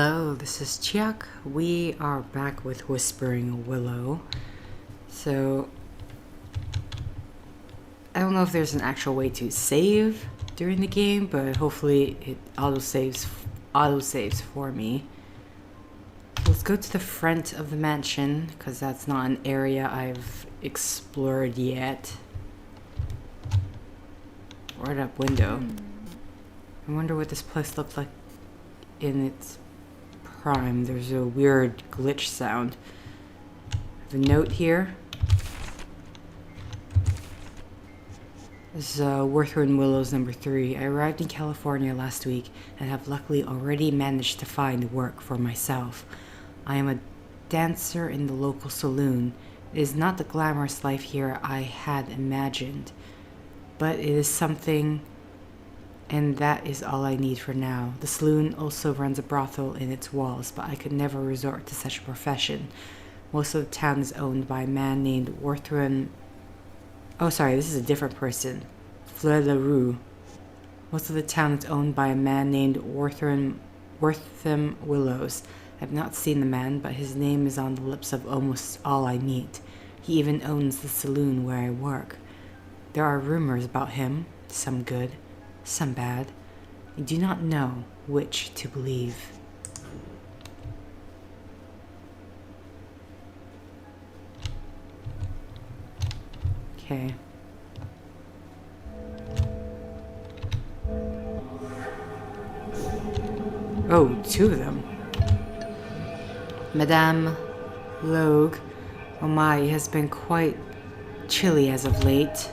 Hello, this is Chiak. We are back with Whispering Willow. So, I don't know if there's an actual way to save during the game, but hopefully it auto-saves for me. Let's go to the front of the mansion, because that's not an area I've explored yet. Right up window. I wonder what this place looks like in its prime. There's a weird glitch sound. I have a note here. This is Whispering Willows number 3. I arrived in California last week and have luckily already managed to find work for myself. I am a dancer in the local saloon. It is not the glamorous life here I had imagined, but it is something, and that is all I need for now. The saloon also runs a brothel in its walls, but I could never resort to such a profession. Most of the town is owned by a man named Worthram. Oh, sorry, this is a different person. Fleur de Rue. Most of the town is owned by a man named Wortham Willows. I've not seen the man, but his name is on the lips of almost all I meet. He even owns the saloon where I work. There are rumors about him, some good, some bad. I do not know which to believe. Okay. Oh, 2 of them. Madame Logue. Oh my, it has been quite chilly as of late.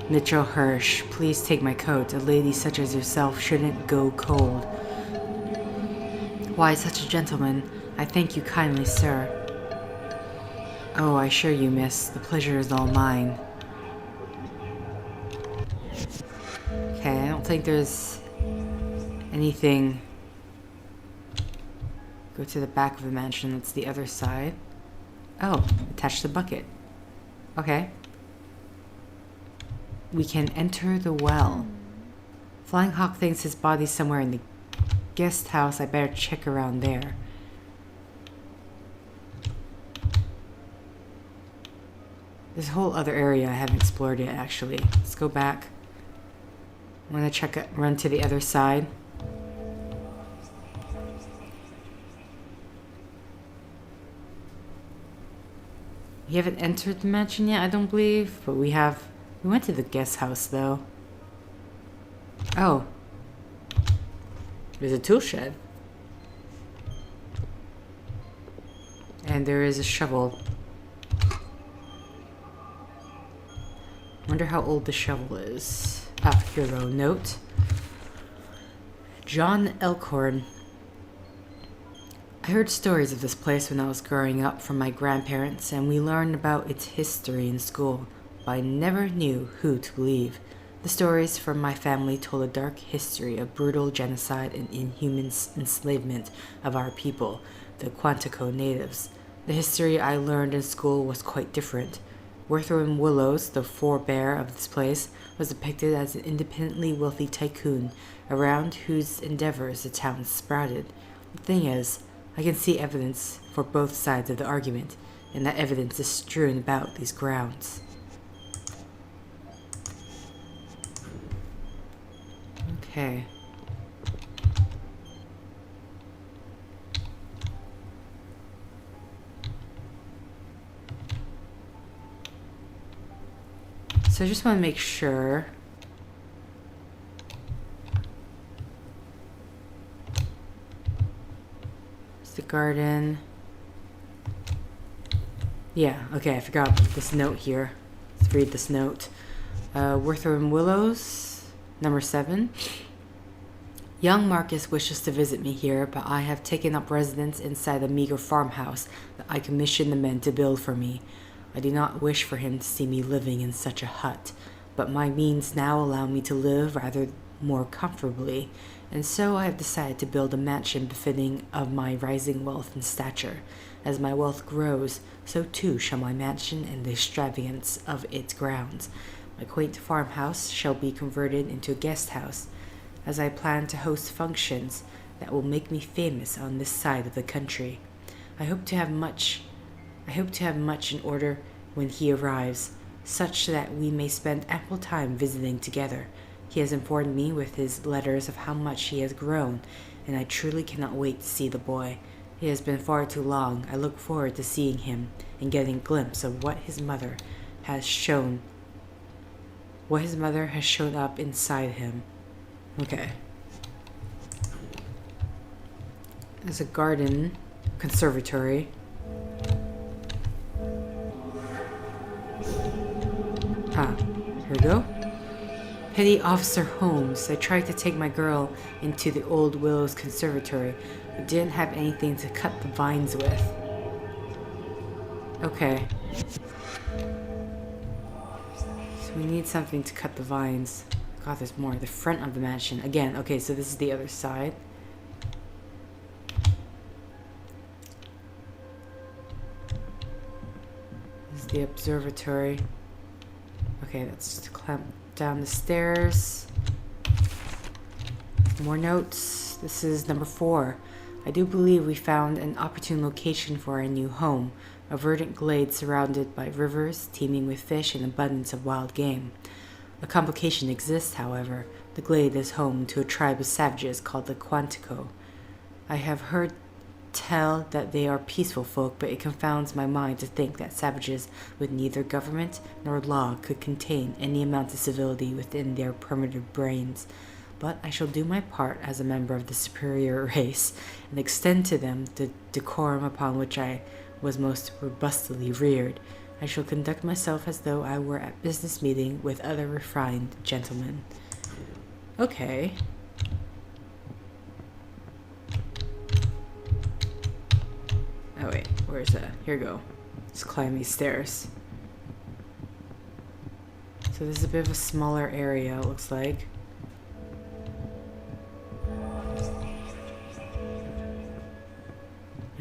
Mitchell Hirsch, please take my coat. A lady such as yourself shouldn't go cold. Why, such a gentleman. I thank you kindly, sir. Oh, I assure you, miss. The pleasure is all mine. Okay, I don't think there's anything. Go to the back of the mansion. That's the other side. Oh, attach the bucket. Okay. We can enter the well. Flying Hawk thinks his body's somewhere in the guest house. I better check around there. There's a whole other area I haven't explored yet, actually. Let's go back. I'm gonna run to the other side. We haven't entered the mansion yet, I don't believe, but we have. We went to the guest house, though. Oh. There's a tool shed. And there is a shovel. Wonder how old the shovel is. Ah, here we go. Note. John Elkhorn. I heard stories of this place when I was growing up from my grandparents, and we learned about its history in school, but I never knew who to believe. The stories from my family told a dark history of brutal genocide and inhuman enslavement of our people, the Quantico natives. The history I learned in school was quite different. Whispering Willows, the forebear of this place, was depicted as an independently wealthy tycoon, around whose endeavors the town sprouted. The thing is, I can see evidence for both sides of the argument, and that evidence is strewn about these grounds. Okay. So I just want to make sure. It's the garden. Yeah, okay, I forgot this note here. Let's read this note. Whispering Willows, number 7. Young Marcus wishes to visit me here, but I have taken up residence inside the meager farmhouse that I commissioned the men to build for me. I do not wish for him to see me living in such a hut, but my means now allow me to live rather more comfortably, and so I have decided to build a mansion befitting of my rising wealth and stature. As my wealth grows, so too shall my mansion and the extravagance of its grounds. My quaint farmhouse shall be converted into a guest house. As I plan to host functions, that will make me famous on this side of the country. I hope to have much in order when he arrives, such that we may spend ample time visiting together. He has informed me with his letters of how much he has grown, and I truly cannot wait to see the boy. It has been far too long. I look forward to seeing him and getting a glimpse of what his mother has shown up inside him. Okay. There's a garden, conservatory. Here we go. Petty Officer Holmes. I tried to take my girl into the old Willows Conservatory, but didn't have anything to cut the vines with. Okay. So we need something to cut the vines. God, there's more. The front of the mansion. Again, okay, so this is the other side. This is the observatory. Okay, let's just climb down the stairs. More notes. This is number 4. I do believe we found an opportune location for our new home, a verdant glade surrounded by rivers, teeming with fish and abundance of wild game. A complication exists, however. The glade is home to a tribe of savages called the Quantico. I have heard tell that they are peaceful folk, but it confounds my mind to think that savages with neither government nor law could contain any amount of civility within their primitive brains. But I shall do my part as a member of the superior race and extend to them the decorum upon which I was most robustly reared. I shall conduct myself as though I were at business meeting with other refined gentlemen. Okay. Oh wait, where's that? Here we go. Let's climb these stairs. So this is a bit of a smaller area, it looks like.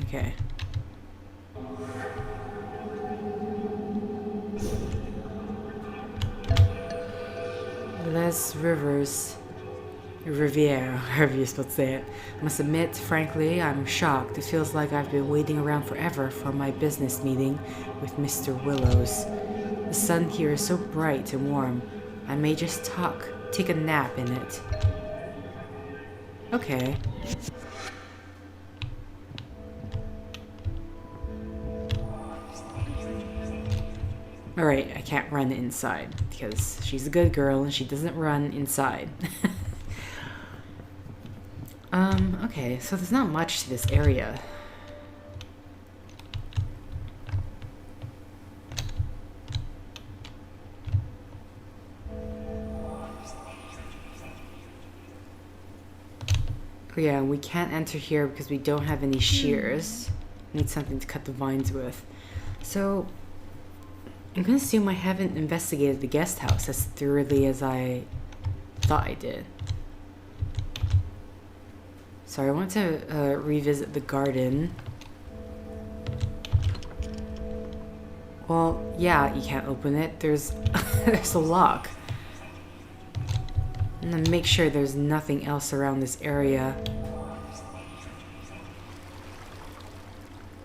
Okay. Les Rivers. Riviera, however you're supposed to say it. I must admit, frankly, I'm shocked. It feels like I've been waiting around forever for my business meeting with Mr. Willows. The sun here is so bright and warm. I may just take a nap in it. Okay. Alright, I can't run inside because she's a good girl and she doesn't run inside. Okay, so there's not much to this area. Oh yeah, we can't enter here because we don't have any shears. Need something to cut the vines with. So, I'm gonna assume I haven't investigated the guest house as thoroughly as I thought I did. So I want to revisit the garden. Well, yeah, you can't open it. There's a lock. And then make sure there's nothing else around this area.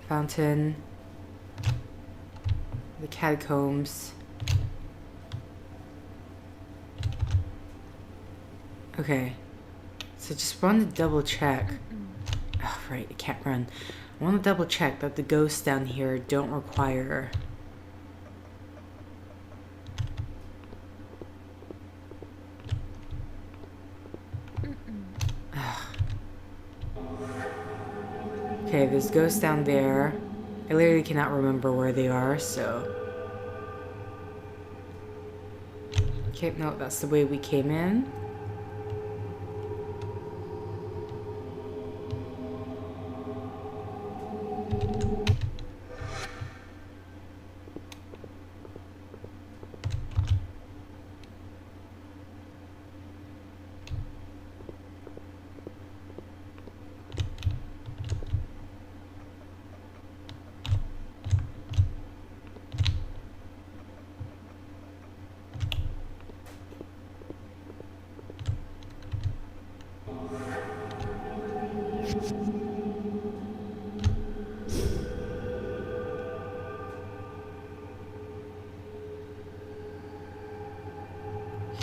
Fountain. The catacombs. Okay. So just want to double check. Oh, right, I can't run. I want to double check that the ghosts down here don't require... Okay, there's ghosts down there. I literally cannot remember where they are, so... Okay, no, that's the way we came in.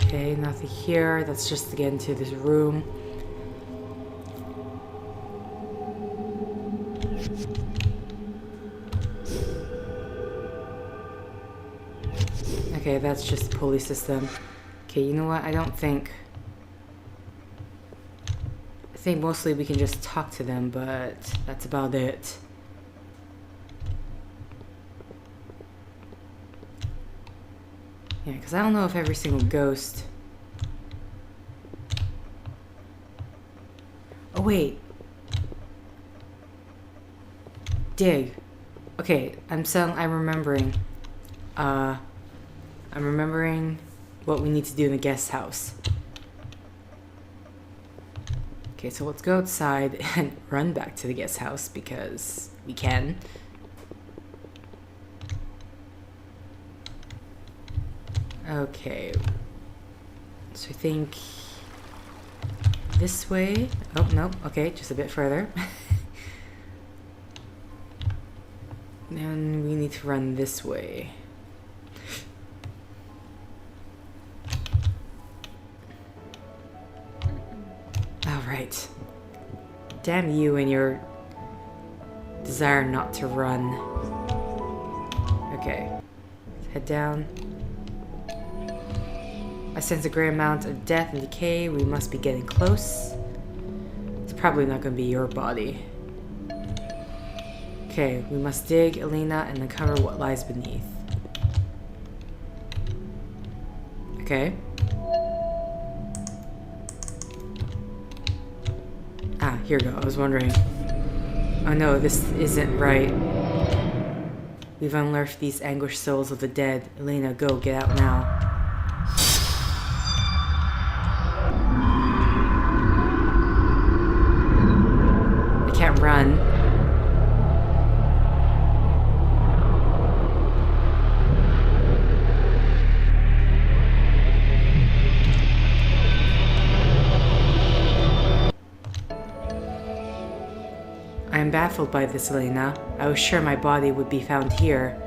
Okay, nothing here. That's just to get into this room. Okay, that's just the pulley system. Okay, you know what? I think mostly we can just talk to them, but that's about it. Yeah, because I don't know if every single ghost... Oh, wait. Dig. Okay, I'm remembering. I'm remembering what we need to do in the guest house. Okay, so let's go outside and run back to the guest house because we can. Okay. So I think this way. Oh, no. Okay, just a bit further. And we need to run this way. Alright. Damn you and your desire not to run. Okay. Head down. I sense a great amount of death and decay. We must be getting close. It's probably not going to be your body. Okay, we must dig, Elena, and uncover what lies beneath. Okay. Ah, here we go. I was wondering. Oh no, this isn't right. We've unearthed these anguished souls of the dead. Elena, go, get out now. I can't run. I am baffled by this, Elena. I was sure my body would be found here.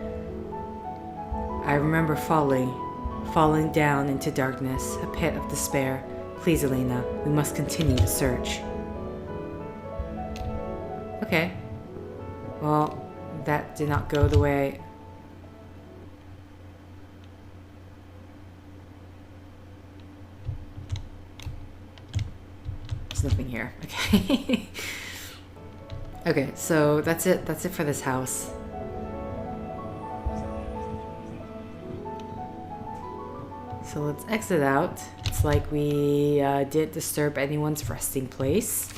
I remember falling down into darkness, a pit of despair. Please, Elena, we must continue the search. Okay. Well, that did not go the way... There's nothing here. Okay. Okay, so that's it. That's it for this house. So let's exit out. It's like we didn't disturb anyone's resting place.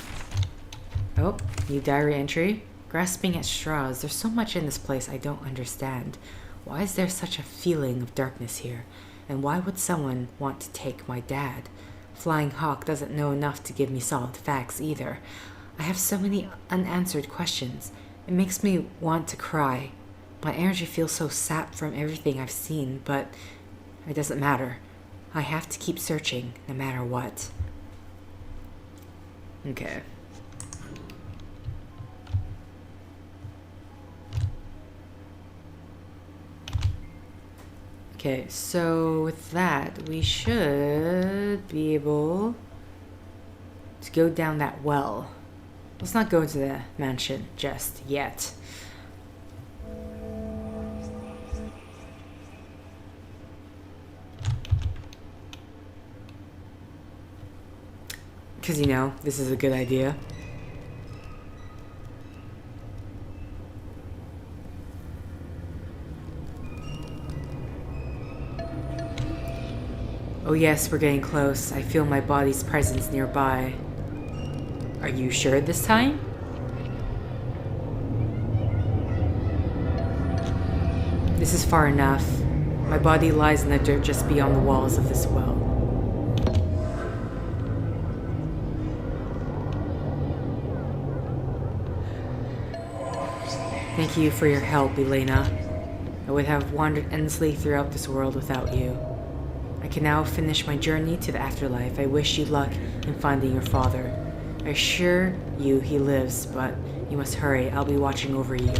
Oh, new diary entry. Grasping at straws. There's so much in this place I don't understand. Why is there such a feeling of darkness here? And why would someone want to take my dad? Flying Hawk doesn't know enough to give me solid facts either. I have so many unanswered questions. It makes me want to cry. My energy feels so sapped from everything I've seen, but it doesn't matter. I have to keep searching, no matter what. Okay. Okay, so with that, we should be able to go down that well. Let's not go into the mansion just yet. Because, you know, this is a good idea. Oh yes, we're getting close. I feel my body's presence nearby. Are you sure this time? This is far enough. My body lies in the dirt just beyond the walls of this well. Thank you for your help, Elena. I would have wandered endlessly throughout this world without you. I can now finish my journey to the afterlife. I wish you luck in finding your father. I assure you he lives, but you must hurry. I'll be watching over you.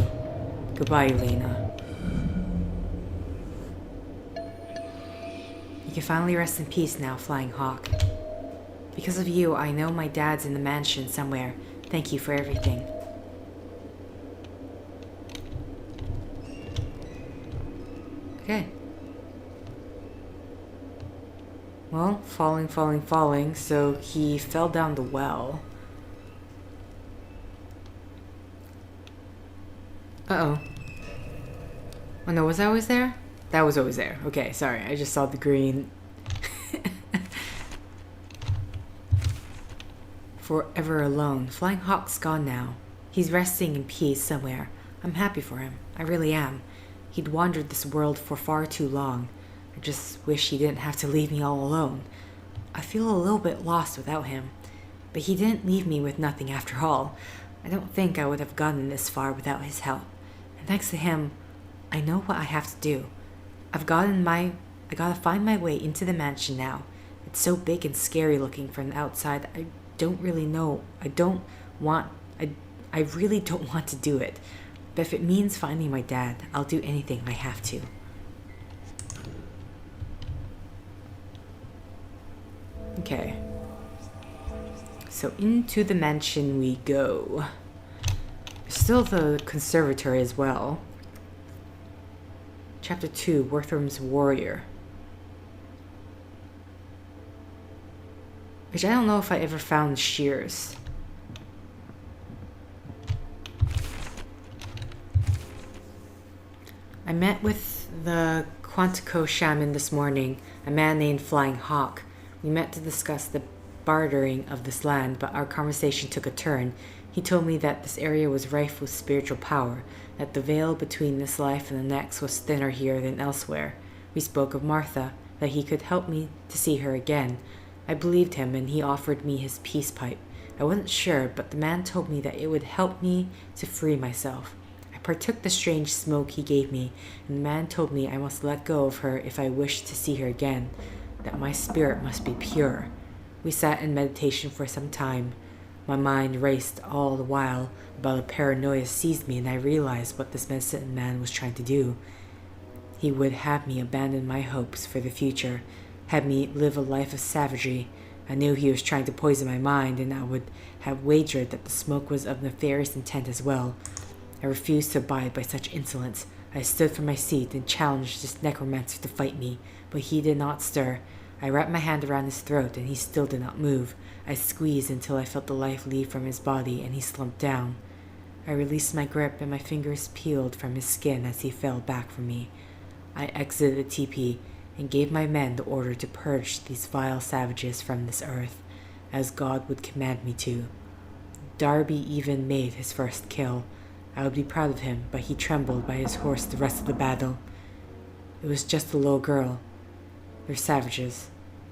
Goodbye, Elena. You You can finally rest in peace now, Flying Hawk. Because of you, I know my dad's in the mansion somewhere. Thank you for everything. Okay. Well, falling, so he fell down the well. Uh-oh. Oh no, was I always there? That was always there. Okay, sorry, I just saw the green. Forever alone. Flying Hawk's gone now. He's resting in peace somewhere. I'm happy for him. I really am. He'd wandered this world for far too long. I just wish he didn't have to leave me all alone. I feel a little bit lost without him. But he didn't leave me with nothing after all. I don't think I would have gotten this far without his help. And thanks to him, I know what I have to do. I gotta find my way into the mansion now. It's so big and scary looking from the outside. I don't really know. I really don't want to do it. But if it means finding my dad, I'll do anything I have to. Okay. So into the mansion we go. There's still the conservatory as well. Chapter 2, Wortham's Warrior. Which I don't know if I ever found shears. I met with the Quantico shaman this morning, a man named Flying Hawk. We met to discuss the bartering of this land, but our conversation took a turn. He told me that this area was rife with spiritual power, that the veil between this life and the next was thinner here than elsewhere. We spoke of Martha, that he could help me to see her again. I believed him, and he offered me his peace pipe. I wasn't sure, but the man told me that it would help me to free myself. I partook the strange smoke he gave me, and the man told me I must let go of her if I wished to see her again, that my spirit must be pure. We sat in meditation for some time. My mind raced all the while, but a paranoia seized me, and I realized what this medicine man was trying to do. He would have me abandon my hopes for the future, have me live a life of savagery. I knew he was trying to poison my mind, and I would have wagered that the smoke was of nefarious intent as well. I refused to abide by such insolence. I stood from my seat and challenged this necromancer to fight me, but he did not stir. I wrapped my hand around his throat, and he still did not move. I squeezed until I felt the life leave from his body, and he slumped down. I released my grip, and my fingers peeled from his skin as he fell back from me. I exited the teepee and gave my men the order to purge these vile savages from this earth, as God would command me to. Darby even made his first kill. I would be proud of him, but he trembled by his horse the rest of the battle. It was just a little girl. They're savages,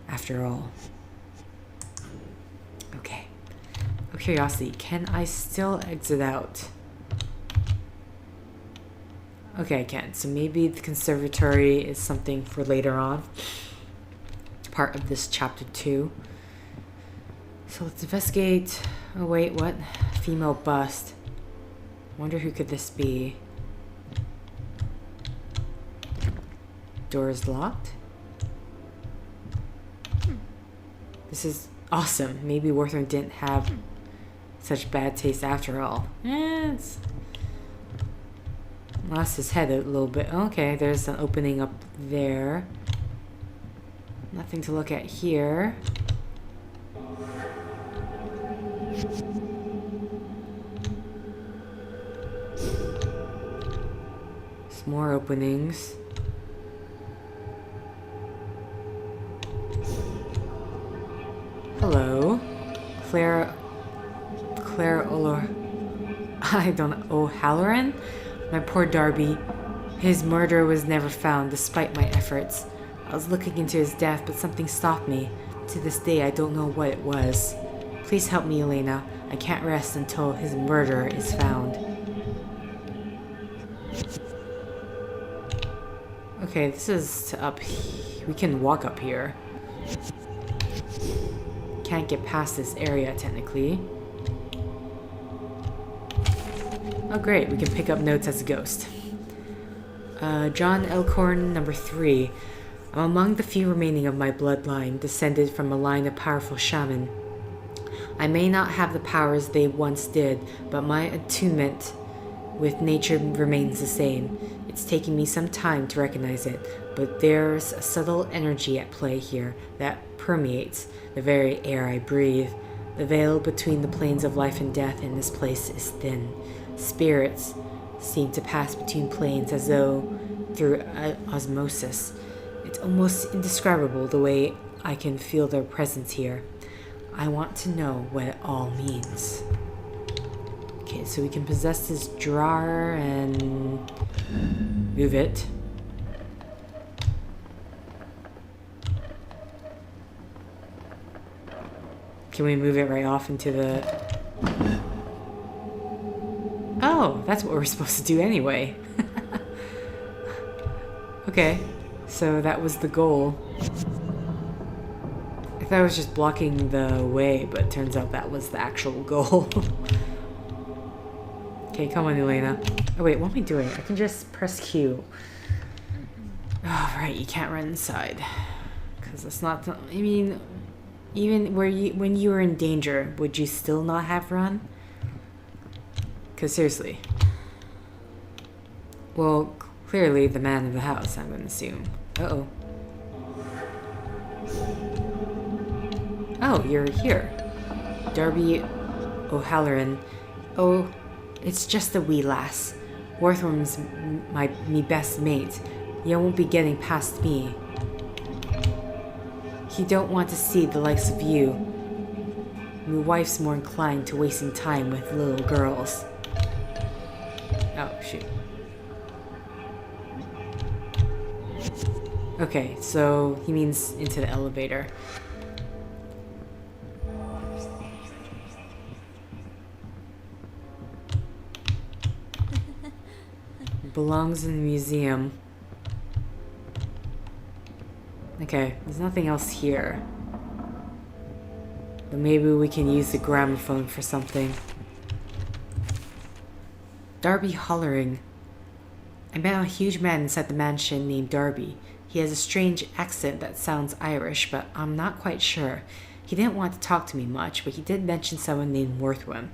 after all. Okay. Out of curiosity, can I still exit out? Okay, I can. So maybe the conservatory is something for later on. Part of this chapter 2. So let's investigate. Oh wait, what? Female bust. Wonder who could this be? Door is locked. This is awesome. Maybe Wortham didn't have such bad taste after all. It's lost his head a little bit. Okay, there's an opening up there. Nothing to look at here. Some more openings. Hello. Claire O'Halloran? My poor Darby. His murderer was never found, despite my efforts. I was looking into his death, but something stopped me. To this day, I don't know what it was. Please help me, Elena. I can't rest until his murderer is found. Okay, this is up. We can walk up here. Can't get past this area, technically. Oh great, we can pick up notes as a ghost. John Elkhorn, number 3. I'm among the few remaining of my bloodline, descended from a line of powerful shaman. I may not have the powers they once did, but my attunement with nature remains the same. It's taking me some time to recognize it, but there's a subtle energy at play here that permeates the very air I breathe. The veil between the planes of life and death in this place is thin. Spirits seem to pass between planes as though through osmosis. It's almost indescribable the way I can feel their presence here. I want to know what it all means. Okay, so we can possess this drawer and move it. Can we move it right off into the... Oh, that's what we're supposed to do anyway. Okay, so that was the goal. I thought I was just blocking the way, but turns out that was the actual goal. Okay, come on, Elena. Oh wait, what am I doing? I can just press Q. Oh, right, you can't run inside. Because it's not... I mean, even when you were in danger, would you still not have run? Because seriously. Well, clearly the man of the house, I'm going to assume. Uh-oh. Oh, you're here. Darby O'Halloran. Oh, it's just a wee lass. Worthworm's me best mate. You won't be getting past me. He don't want to see the likes of you. My wife's more inclined to wasting time with little girls. Oh, shoot. Okay, so he means into the elevator. Belongs in the museum. Okay, there's nothing else here. But maybe we can use the gramophone for something. Darby Hollering. I met a huge man inside the mansion named Darby. He has a strange accent that sounds Irish, but I'm not quite sure. He didn't want to talk to me much, but he did mention someone named Wortham.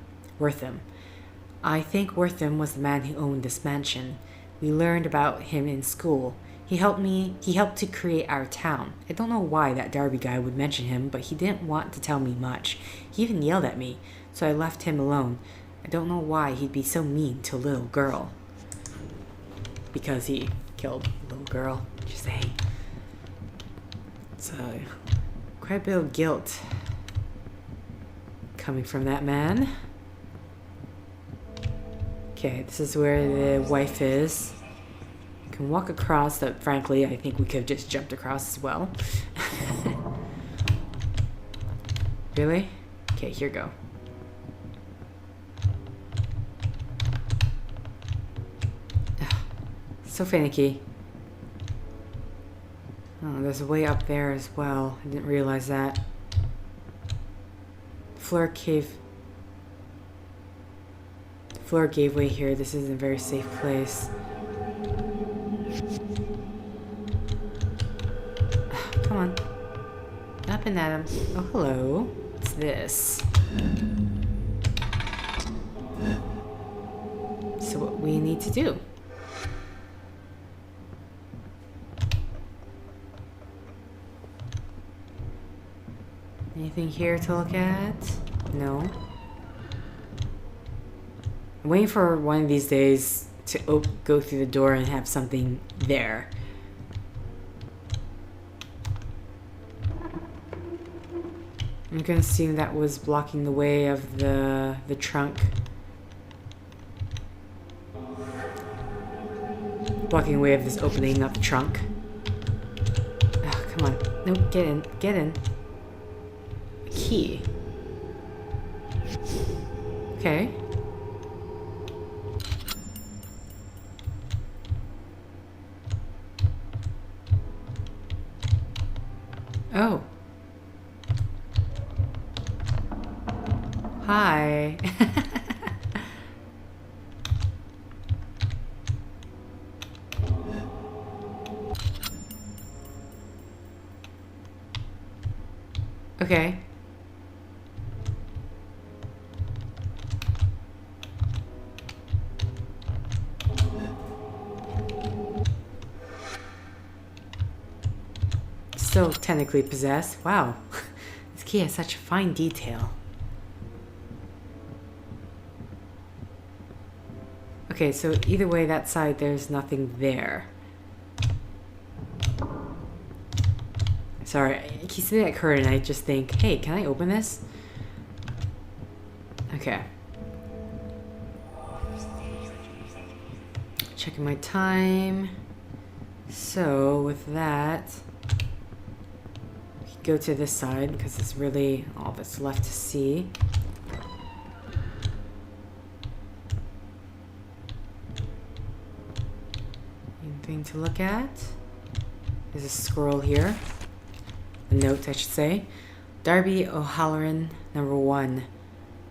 I think Wortham was the man who owned this mansion. We learned about him in school. He helped to create our town. I don't know why that Darby guy would mention him, but he didn't want to tell me much. He even yelled at me, so I left him alone. I don't know why he'd be so mean to a little girl. Because he killed a little girl, just saying. It's quite a bit of guilt coming from that man. Okay, this is where the wife is. Can walk across, that frankly I think we could have just jumped across as well. Really? Okay, here we go. Ugh, so finicky. Oh, there's a way up there as well. I didn't realize that. Floor gave way here. This isn't a very safe place. Come on. Up and at him. Oh, hello. What's this? So what we need to do? Anything here to look at? No. I'm waiting for one of these days to go through the door and have something there. I'm gonna assume that was blocking the way of the trunk. Blocking the way of this opening of the trunk. Oh, come on. No, get in. Get in. A key. Okay. Oh. Hi. Okay. Still technically possessed. Wow. This key has such fine detail. Okay, so either way, that side, there's nothing there. Sorry, I keep seeing that curtain and I just think, hey, can I open this? Okay. Checking my time. So, with that, we can go to this side because it's really all that's left to see. Anything to look at? There's a scroll here. A note, I should say. Darby O'Halloran, number 1.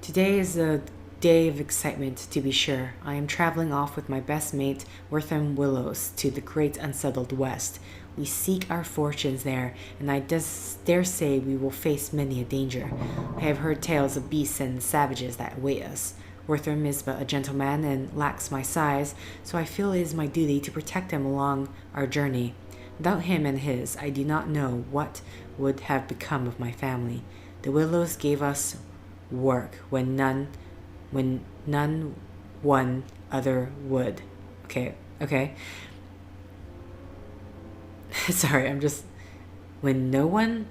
Today is a day of excitement, to be sure. I am traveling off with my best mate, Whispering Willows, to the great unsettled west. We seek our fortunes there, and I dare say we will face many a danger. I have heard tales of beasts and savages that await us. Wortham is but a gentleman and lacks my size, so I feel it is my duty to protect him along our journey. Without him and his, I do not know what would have become of my family. The Willows gave us work when none one other would. Okay. Sorry, I'm just... none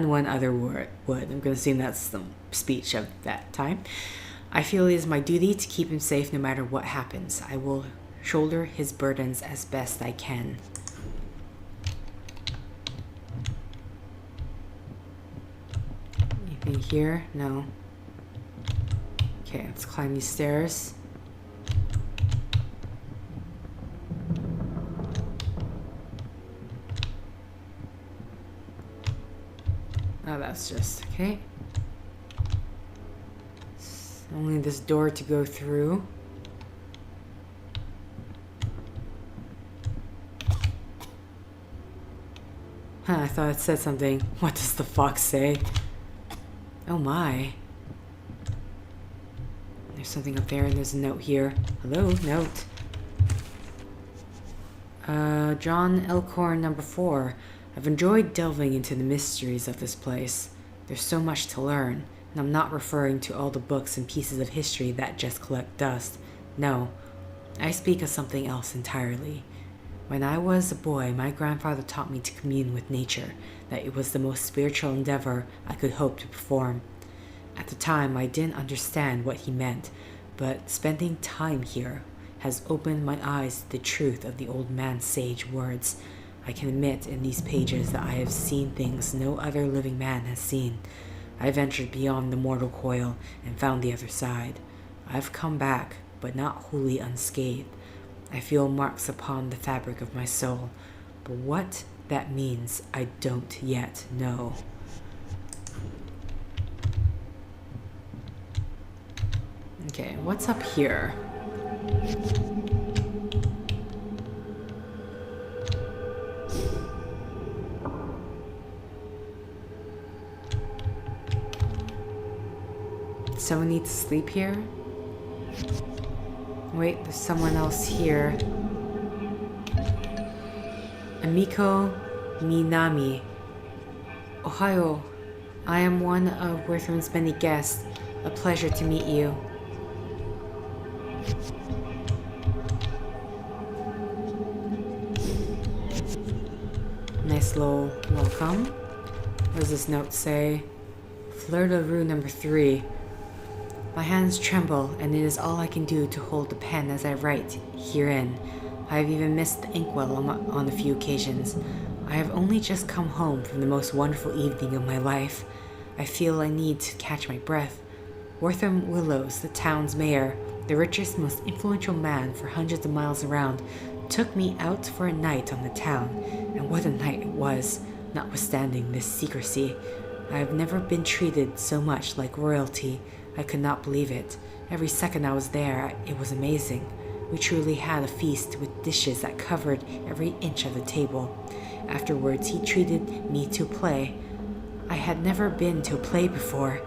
one other would. I'm gonna assume that's the speech of that time. I feel it is my duty to keep him safe no matter what happens. I will shoulder his burdens as best I can. Anything here? No. Okay, let's climb these stairs. Oh, that's just... okay. Only this door to go through. Huh, I thought it said something. What does the fox say? Oh my. There's something up there and there's a note here. Hello, note. Elena Elkhorn, number 4. I've enjoyed delving into the mysteries of this place. There's so much to learn. And I'm not referring to all the books and pieces of history that just collect dust. No, I speak of something else entirely. When I was a boy, my grandfather taught me to commune with nature, that it was the most spiritual endeavor I could hope to perform. At the time, I didn't understand what he meant, but spending time here has opened my eyes to the truth of the old man's sage words. I can admit in these pages that I have seen things no other living man has seen. I ventured beyond the mortal coil and found the other side. I've come back, but not wholly unscathed. I feel marks upon the fabric of my soul, but what that means I don't yet know. Okay, what's up here? Someone needs to sleep here? Wait, there's someone else here. Amiko Minami. Ohio. I am one of Worthman's many guests. A pleasure to meet you. Nice little welcome. What does this note say? Fleur de Rue number 3. My hands tremble, and it is all I can do to hold the pen as I write herein. I have even missed the inkwell on a few occasions. I have only just come home from the most wonderful evening of my life. I feel I need to catch my breath. Wortham Willows, the town's mayor, the richest, most influential man for hundreds of miles around, took me out for a night on the town, and what a night it was, notwithstanding this secrecy. I have never been treated so much like royalty. I could not believe it. Every second I was there, it was amazing. We truly had a feast with dishes that covered every inch of the table. Afterwards, he treated me to play. I had never been to a play before.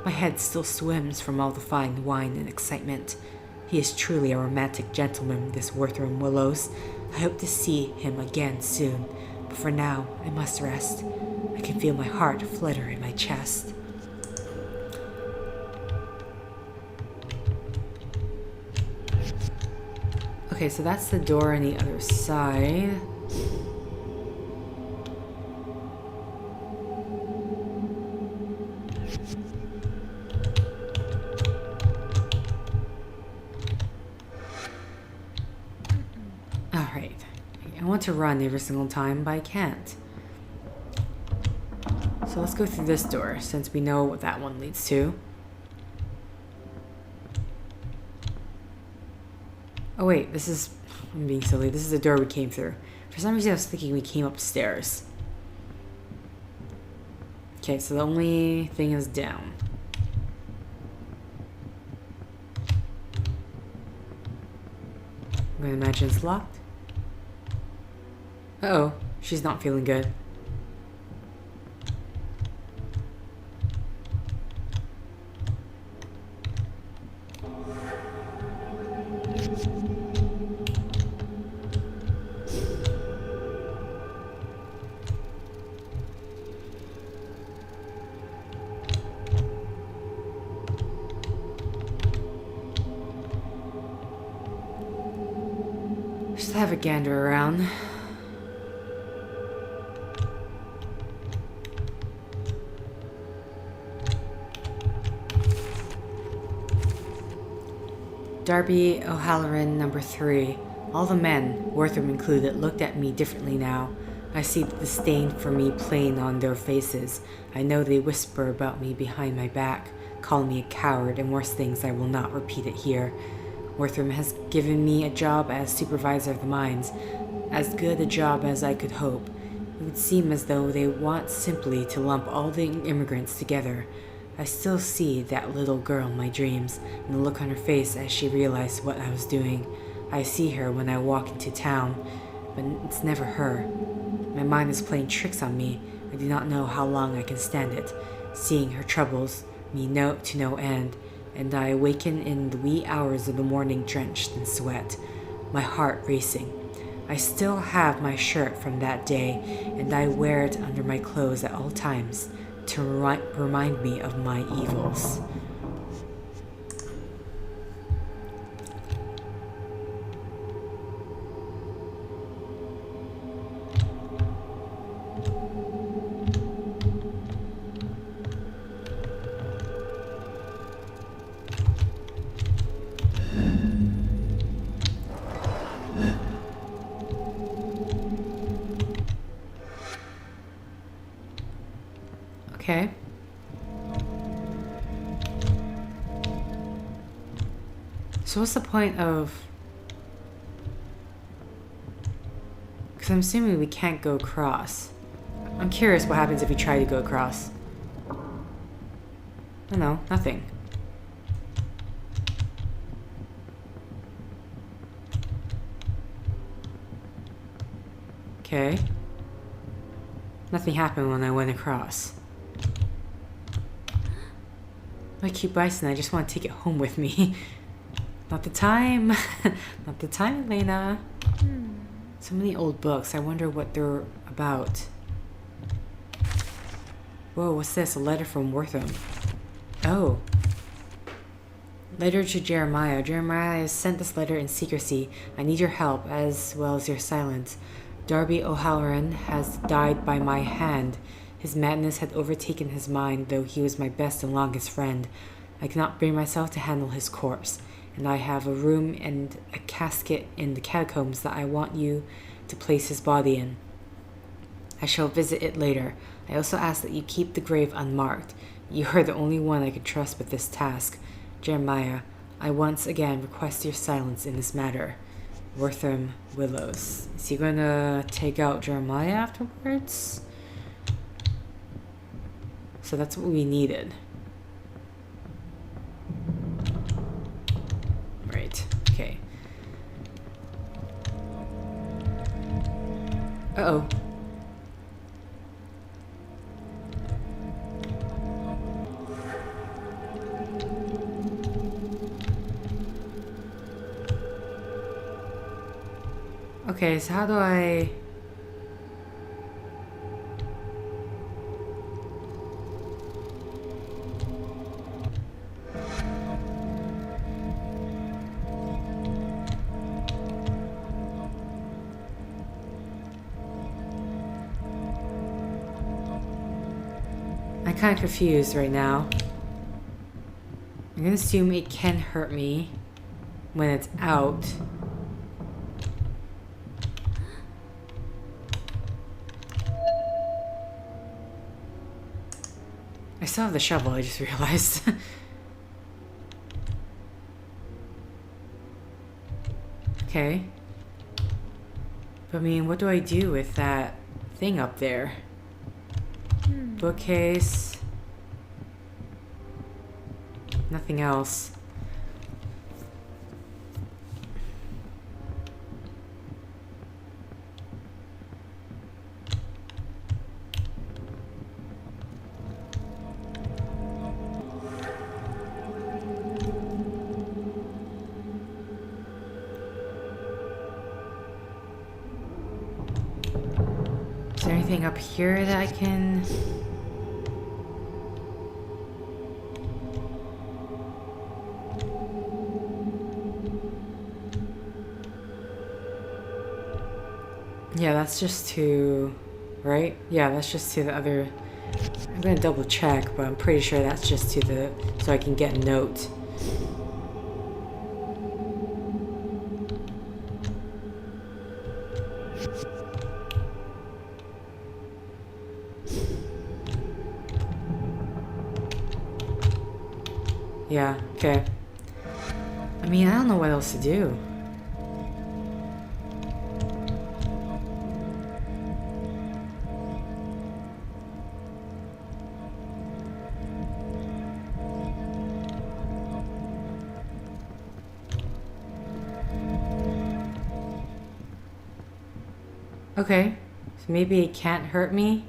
My head still swims from all the fine wine and excitement. He is truly a romantic gentleman, this Whispering Willows. I hope to see him again soon, but for now, I must rest. I can feel my heart flutter in my chest. Okay, so that's the door on the other side. Alright. I want to run every single time, but I can't. So let's go through this door, since we know what that one leads to. Oh wait, this is... I'm being silly. This is the door we came through. For some reason I was thinking we came upstairs. Okay, so the only thing is down. I'm gonna imagine it's locked. Uh-oh, she's not feeling good. Just have a gander around. Darby O'Halloran, number 3. All the men, Wortham included, looked at me differently now. I see the disdain for me plain on their faces. I know they whisper about me behind my back, call me a coward, and worse things. I will not repeat it here. Wortham has given me a job as supervisor of the mines, as good a job as I could hope. It would seem as though they want simply to lump all the immigrants together. I still see that little girl in my dreams, and the look on her face as she realized what I was doing. I see her when I walk into town, but it's never her. My mind is playing tricks on me. I do not know how long I can stand it. Seeing her troubles me to no end, and I awaken in the wee hours of the morning drenched in sweat, my heart racing. I still have my shirt from that day, and I wear it under my clothes at all times to remind me of my evils. Okay. So what's the point of... Because I'm assuming we can't go across. I'm curious what happens if we try to go across. Oh no, nothing. Okay. Nothing happened when I went across. My cute bison, I just want to take it home with me. Not the time. Not the time, Elena. So many old books. I wonder what they're about. Whoa, what's this? A letter from Wortham. Oh. Letter to Jeremiah. Jeremiah, I have sent this letter in secrecy. I need your help, as well as your silence. Darby O'Halloran has died by my hand. His madness had overtaken his mind, though he was my best and longest friend. I cannot bring myself to handle his corpse, and I have a room and a casket in the catacombs that I want you to place his body in. I shall visit it later. I also ask that you keep the grave unmarked. You are the only one I can trust with this task. Jeremiah, I once again request your silence in this matter. Whispering Willows. Is he going to take out Jeremiah afterwards? So that's what we needed. Right, okay. Uh-oh. Okay, so how do I... I'm kind of confused right now. I'm gonna assume it can hurt me when it's out. I still have the shovel, I just realized. Okay. But I mean, what do I do with that thing up there? Bookcase. Nothing else. Is there anything up here that I can... Yeah, that's just to... right? Yeah, that's just to the other... I'm gonna double check, but I'm pretty sure that's just to the... so I can get a note. Yeah, okay. I mean, I don't know what else to do. Okay, so maybe it can't hurt me.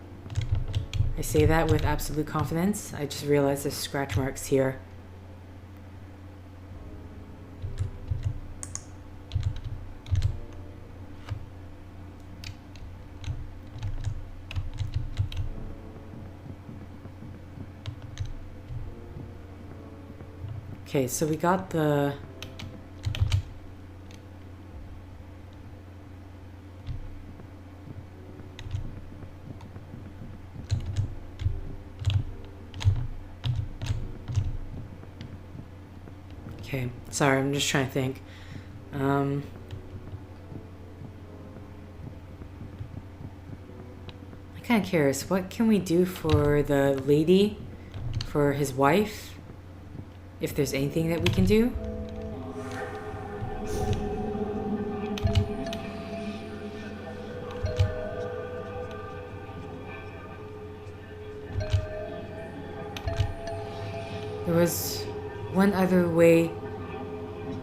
I say that with absolute confidence. I just realized there's scratch marks here. Okay, so we got the... Okay, sorry, I'm just trying to think. I'm kind of curious, what can we do for the lady, for his wife? If there's anything that we can do? There was one other way.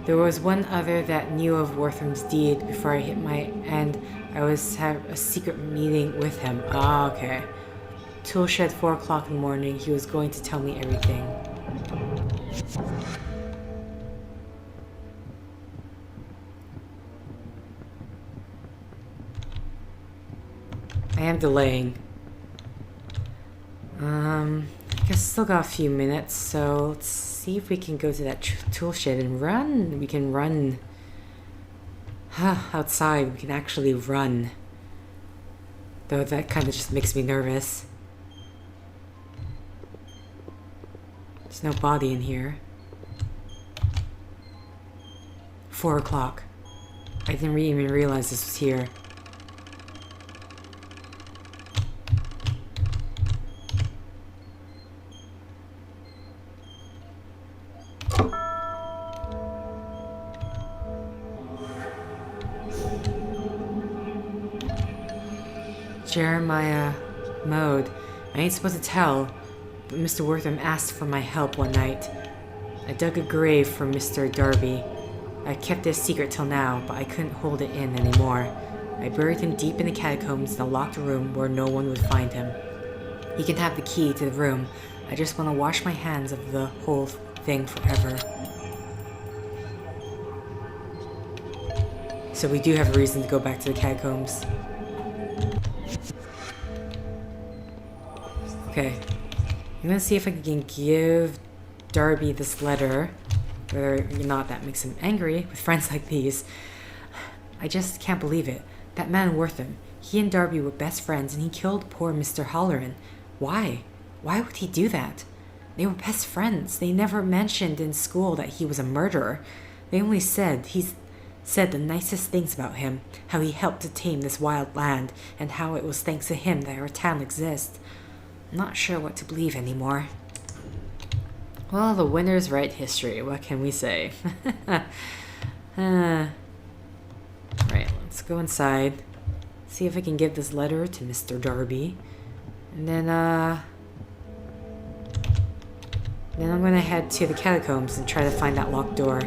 There was one other that knew of Wortham's deed before I hit my end. I was have a secret meeting with him. Ah, okay. Toolshed, 4 o'clock in the morning. He was going to tell me everything. I am delaying. I guess still got a few minutes, so let's see if we can go to that tool shed and run. We can run outside. We can actually run. Though that kind of just makes me nervous. There's no body in here. 4 o'clock. I didn't even realize this was here. Jeremiah Mode. I ain't supposed to tell, but Mr. Wortham asked for my help one night. I dug a grave for Mr. Darby. I kept it a secret till now, but I couldn't hold it in anymore. I buried him deep in the catacombs in a locked room where no one would find him. He can have the key to the room. I just want to wash my hands of the whole thing forever. So we do have a reason to go back to the catacombs. Okay. I'm gonna see if I can give Darby this letter. Whether or not that makes him angry with friends like these. I just can't believe it. That man Wortham. He and Darby were best friends and he killed poor Mr. Halloran. Why? Why would he do that? They were best friends. They never mentioned in school that he was a murderer. They only said he said the nicest things about him, how he helped to tame this wild land, and how it was thanks to him that our town exists. I'm not sure what to believe anymore. Well, the winners write history. What can we say? Right, let's go inside. See if I can give this letter to Mr. Darby. And then I'm gonna head to the catacombs and try to find that locked door.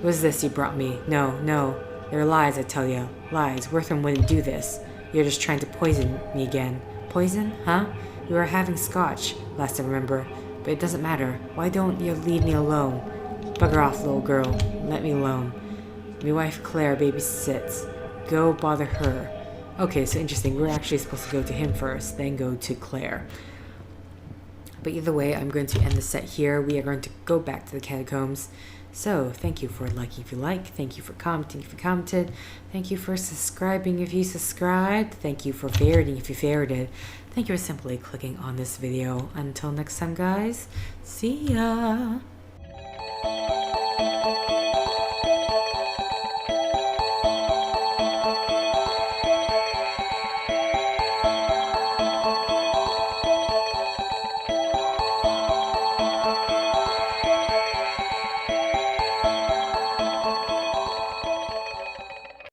What is this you brought me? No. They're lies, I tell you. Lies. Wortham wouldn't do this. You're just trying to poison me again. Poison? Huh? We were having scotch, last I remember. But it doesn't matter. Why don't you leave me alone? Bugger off, little girl. Let me alone. My wife Claire babysits. Go bother her. Okay, so interesting. We're actually supposed to go to him first, then go to Claire. But either way, I'm going to end the set here. We are going to go back to the catacombs. So, thank you for liking if you like. Thank you for commenting if you commented. Thank you for subscribing if you subscribed. Thank you for favoriting if you favorited. Thank you for simply clicking on this video. Until next time, guys. See ya!